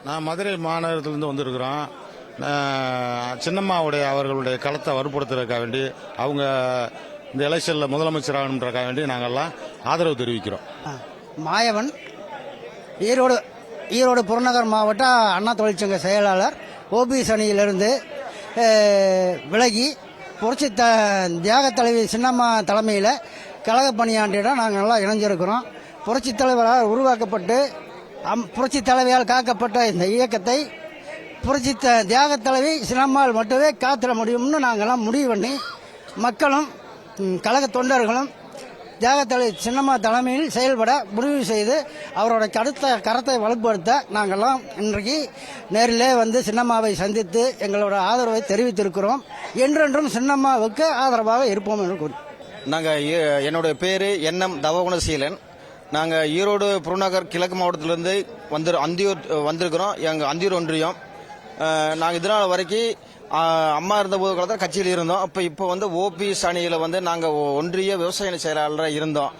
நான் மதுரை மாநகரத்திலிருந்து வந்திருக்கிறோம். சின்னம்மாவுடைய அவர்களுடைய களத்தை வலுப்படுத்துறதுக்காக வேண்டி அவங்க இந்த எலெக்ஷனில் முதலமைச்சர் ஆகணுன்றக்காக வேண்டி நாங்கள்லாம் ஆதரவு தெரிவிக்கிறோம். மாயவன், ஈரோடு புறநகர் மாவட்ட அண்ணா தொழிற்சங்க செயலாளர். ஓபிஎஸ் அணியிலிருந்து விலகி புரட்சி தியாக தலைவி சின்னம்மா தலைமையில் கழக பணியாண்டிடம் நாங்கள் எல்லாம் இணைஞ்சிருக்கிறோம். புரட்சி தலைவரால் உருவாக்கப்பட்டு புரட்சி தலைவியால் காக்கப்பட்ட இந்த இயக்கத்தை புரட்சி தியாக தலைவி சின்னம்மாள் மட்டுமே காத்திட முடியும்னு நாங்கள்லாம் முடிவு பண்ணி மக்களும் கழக தொண்டர்களும் தியாக தலைவி சின்னம்மா தலைமையில் செயல்பட முடிவு செய்து அவரோட கரத்தை வலுப்படுத்த நாங்கள்லாம் இன்றைக்கு நேரிலே வந்து சின்னம்மாவை சந்தித்து எங்களோட ஆதரவை தெரிவித்திருக்கிறோம். என்றென்றும் சின்னம்மாவுக்கு ஆதரவாக இருப்போம் என்று கூறி என்னுடைய பேர் என்எம் தவகுணசீலன். நாங்கள் ஈரோடு புறநகர் கிழக்கு மாவட்டத்திலிருந்து அந்தியூர் வந்திருக்கிறோம். எங்கள் அந்தியூர் ஒன்றியம். நாங்கள் இதனால் வரைக்கும் அம்மா இருந்த போது காலத்தில் கட்சியில் இருந்தோம். இப்போ வந்து ஓபிஎஸ் அணியில் வந்து நாங்கள் ஒன்றிய விவசாய செயலாளராக இருந்தோம்.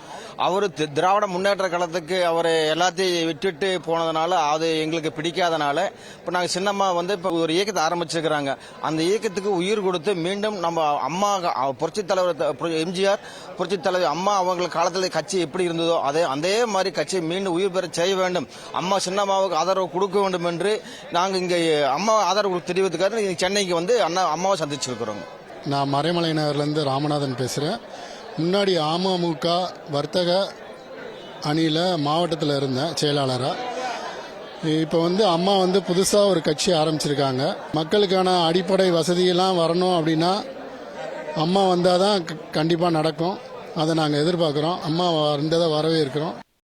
அவர் திராவிட முன்னேற்ற கழகத்துக்கு அவர் எல்லாத்தையும் விட்டுட்டு போனதுனால அது எங்களுக்கு பிடிக்காதனால இப்போ நாங்கள் சின்னம்மா வந்து இப்போ ஒரு இயக்கத்தை ஆரம்பிச்சிருக்கிறாங்க. அந்த இயக்கத்துக்கு உயிர் கொடுத்து மீண்டும் நம்ம அம்மா புரட்சித் தலைவர் எம்ஜிஆர் புரட்சித் தலைவர் அம்மா அவங்க காலத்தில் கட்சி எப்படி இருந்ததோ அதே மாதிரி கட்சியை மீண்டும் உயிர் பெற செய்ய வேண்டும். அம்மா சின்னம்மாவுக்கு ஆதரவு கொடுக்க வேண்டும் என்று நாங்கள் இங்கே அம்மா ஆதரவு தெரிவித்துக்காக சென்னைக்கு வந்து அம்மாவை சந்திச்சிருக்கிறோம். நான் மறைமலை நகர்லேருந்து ராமநாதன் பேசுகிறேன். முன்னாடி அமமுக வர்த்தக அணியில் மாவட்டத்தில் இருந்தேன் செயலாளராக. இப்போ வந்து அம்மா வந்து புதுசாக ஒரு கட்சி ஆரம்பிச்சிருக்காங்க. மக்களுக்கான அடிப்படை வசதியெல்லாம் வரணும் அப்படின்னா அம்மா வந்தால் தான் கண்டிப்பாக நடக்கும். அதை நாங்கள் எதிர்பார்க்குறோம். அம்மா வந்ததை வரவே இருக்கிறோம்.